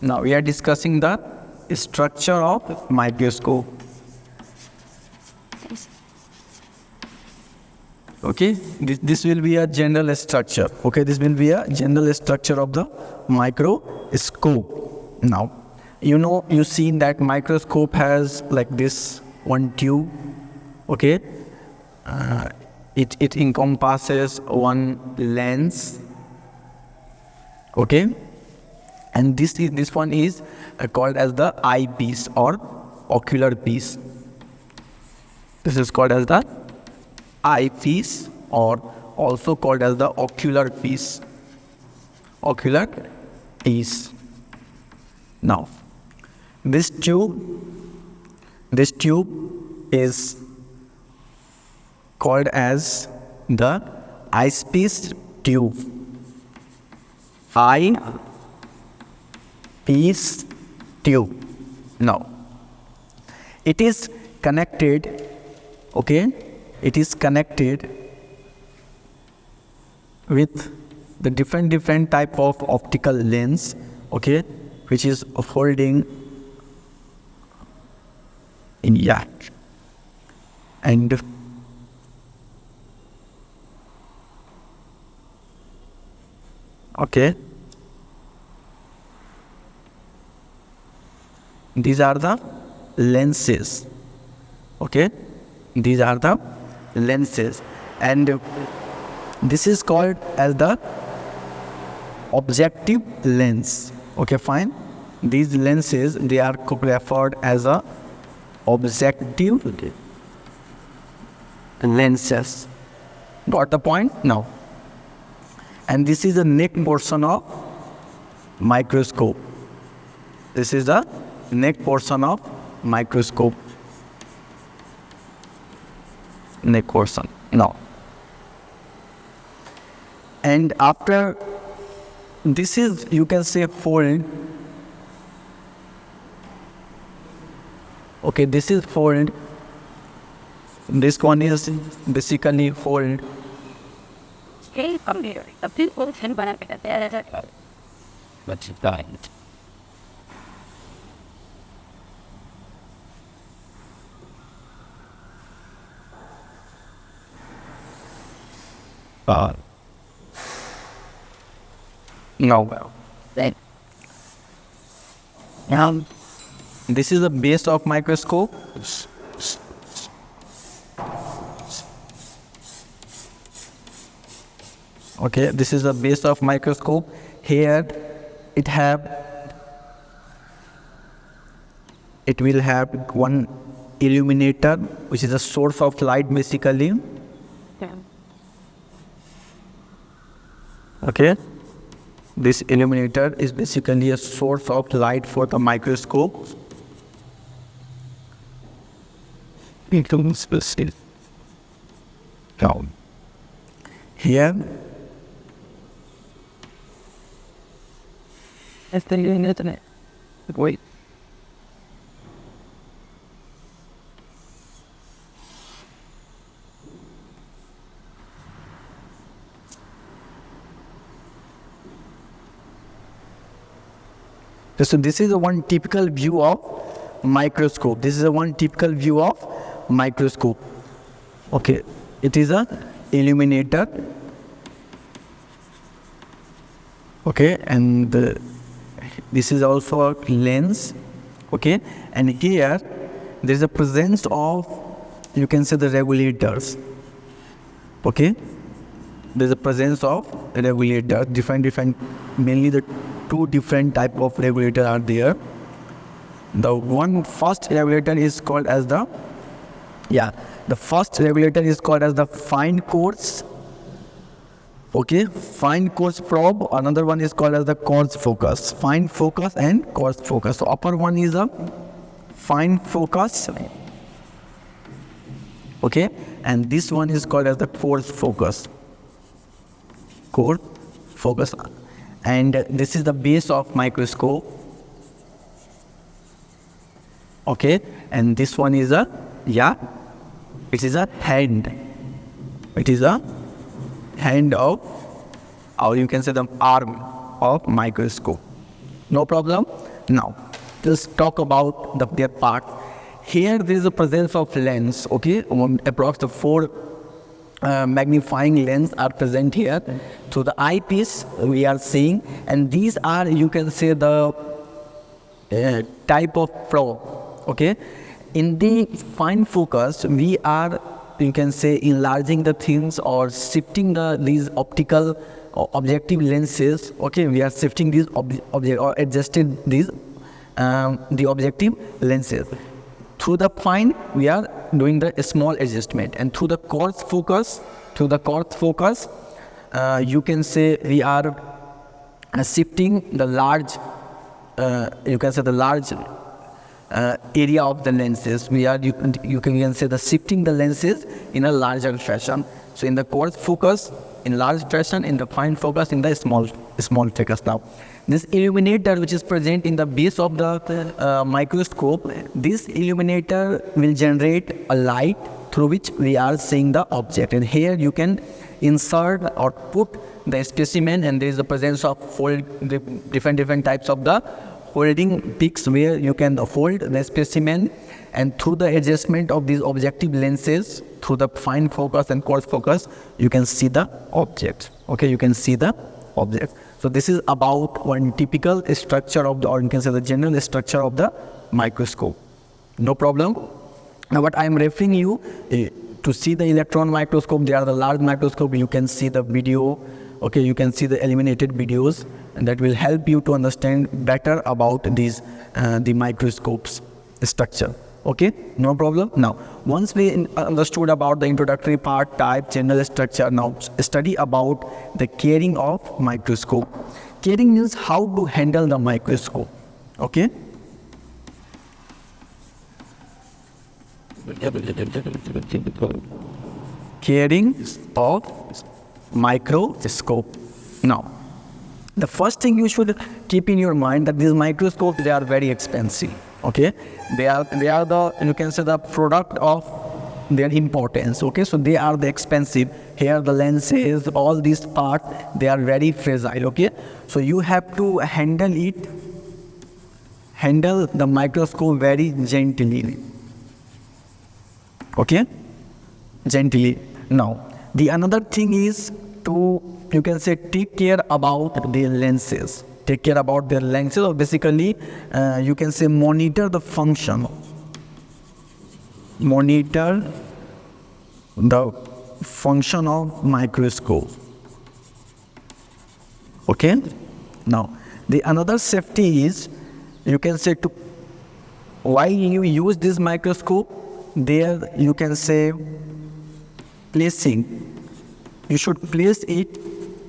Now we are discussing the structure of microscope. Okay, this will be a general structure. Okay, this will be a general structure of the microscope. Now, you seen that microscope has like this one tube. Okay, it encompasses one lens. Okay, and this one is called as the eyepiece or ocular piece. This is called as the eyepiece or also called as the ocular piece. Ocular piece. Now, this tube is called as the eyepiece tube. Eyepiece tube. Now, it is connected. Okay, it is connected with the different type of optical lens. Okay, which is holding in and okay, these are the lenses. Okay, these are the lenses, and this is called as the objective lens. Okay, fine. These lenses, they are referred as a objective lenses. Got the point? Now, and this is the neck portion of microscope. This is the neck portion of microscope. Neck portion. Now, and after this is, you can say, forehead. Okay, this is forehead. This one is basically forehead. But it died. Now, this is the base of microscope. Okay, this is the base of microscope. Here it will have one illuminator, which is a source of light basically. Okay, this illuminator is basically a source of light for the microscope. Now, here wait. So this is a one typical view of microscope. This is a one typical view of microscope. Okay, it is a illuminator. Okay, and this is also a lens. Okay, and here there is a presence of, you can say, the regulators. Okay, there is a presence of regulators, different, mainly the two different type of regulator are there. The first regulator is called as the fine coarse. Okay, fine coarse probe. Another one is called as the coarse focus. Fine focus and coarse focus. So upper one is a fine focus. Okay, and this one is called as the coarse focus. Coarse focus. And this is the base of microscope. Okay, and this one is it is a hand. It is a hand of, or you can say the arm of microscope. No problem. Now, let's talk about their part. Here there is a presence of lens, okay, approx the 4 magnifying lens are present here. So the eyepiece we are seeing, and these are, you can say, the type of probe, okay. In the fine focus, we are, you can say, enlarging the things or shifting these optical or objective lenses, okay. We are shifting these object or adjusted these the objective lenses. Through the fine, we are doing the small adjustment, and through the coarse focus, you can say we are shifting the large, you can say the large area of the lenses. We are, you can say, the shifting the lenses in a larger fashion. So in the coarse focus in large fashion, in the fine focus in the small focus. Now, this illuminator which is present in the base of the microscope, this illuminator will generate a light through which we are seeing the object. And here you can insert or put the specimen, and there is the presence of different types of the holding picks where you can hold the specimen, and through the adjustment of these objective lenses, through the fine focus and coarse focus, you can see the object. Okay, you can see the object. So this is about one typical structure of the, or you can say the general structure of the microscope. No problem. Now what I am referring you to see the electron microscope, they are the large microscope. You can see the video, okay, you can see the eliminated videos, and that will help you to understand better about these the microscopes structure. Okay, no problem. Now, once we understood about the introductory part, type, general structure, now study about the carrying of microscope. Carrying means how to handle the microscope. Okay. Carrying of microscope. Now, the first thing you should keep in your mind that these microscopes, they are very expensive. Okay, they are the, you can say, the product of their importance. Okay, so they are the expensive. Here the lenses, all these parts, they are very fragile. Okay, so you have to handle the microscope very gently. Okay, gently. Now, the another thing is to, you can say, take care about the lenses. Take care about their lenses, or basically you can say monitor the function. Monitor the function of microscope. Okay. Now, the another safety is, you can say, to why you use this microscope. There you can say placing. You should place it,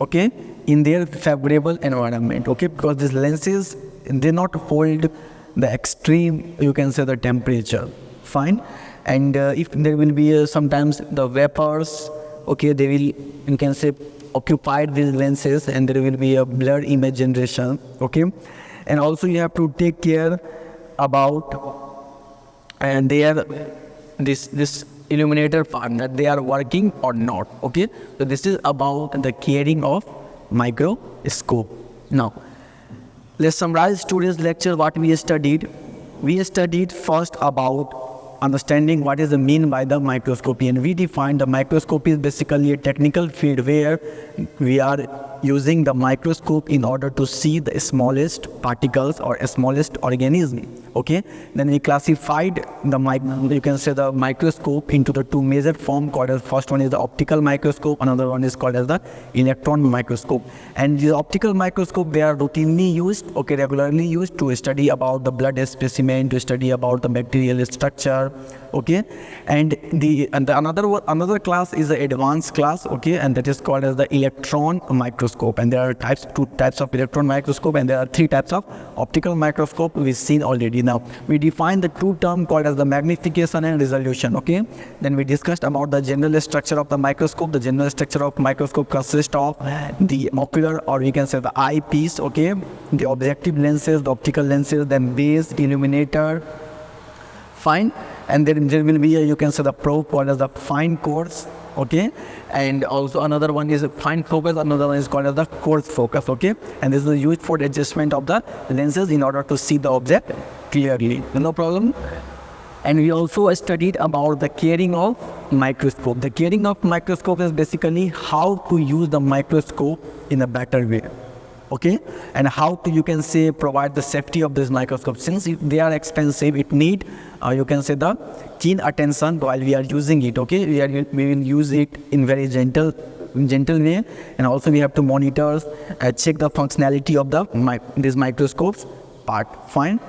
okay, in their favorable environment, okay, because these lenses, they not hold the extreme, you can say, the temperature. Fine. And if there will be sometimes the vapors, okay, they will, you can say, occupy these lenses, and there will be a blurred image generation. Okay, and also you have to take care about and their this illuminator part, that they are working or not. Okay, so this is about the carrying of microscope. Now, let's summarize today's lecture. What we studied first about understanding what is the mean by the microscopy, and we defined the microscopy is basically a technical field where we are using the microscope in order to see the smallest particles or smallest organism. Okay, then we classified the you can say the microscope into the two major form called as, first one is the optical microscope, another one is called as the electron microscope. And the optical microscope, they are routinely used, okay, regularly used to study about the blood specimen, to study about the bacterial structure. Okay, and another class is the advanced class, okay, and that is called as the electron microscope. And there are two types of electron microscope, and there are 3 types of optical microscope we've seen already. Now, we defined the 2 terms called as the magnification and resolution. Okay, then we discussed about the general structure of the microscope. The general structure of microscope consists of the ocular, or we can say the eyepiece, okay, the objective lenses, the optical lenses, then base, illuminator. Fine. And then there will be you can say the probe called as the fine course, okay, and also another one is a fine focus, another one is called as the coarse focus, okay, and this is used for the adjustment of the lenses in order to see the object clearly, no problem. And we also studied about the carrying of microscope. The carrying of microscope is basically how to use the microscope in a better way, okay, and how to, you can say, provide the safety of this microscope. Since they are expensive, it need you can say the keen attention while we are using it, okay. We will use it in very gentle way, and also we have to monitor, check the functionality of the these microscopes part. Fine.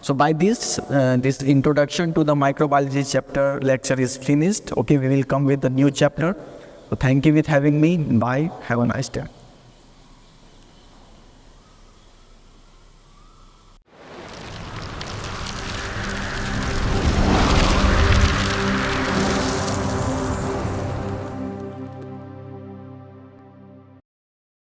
So by this this introduction to the microbiology chapter lecture is finished, okay. We will come with a new chapter. So thank you with having me. Bye. Have a nice day.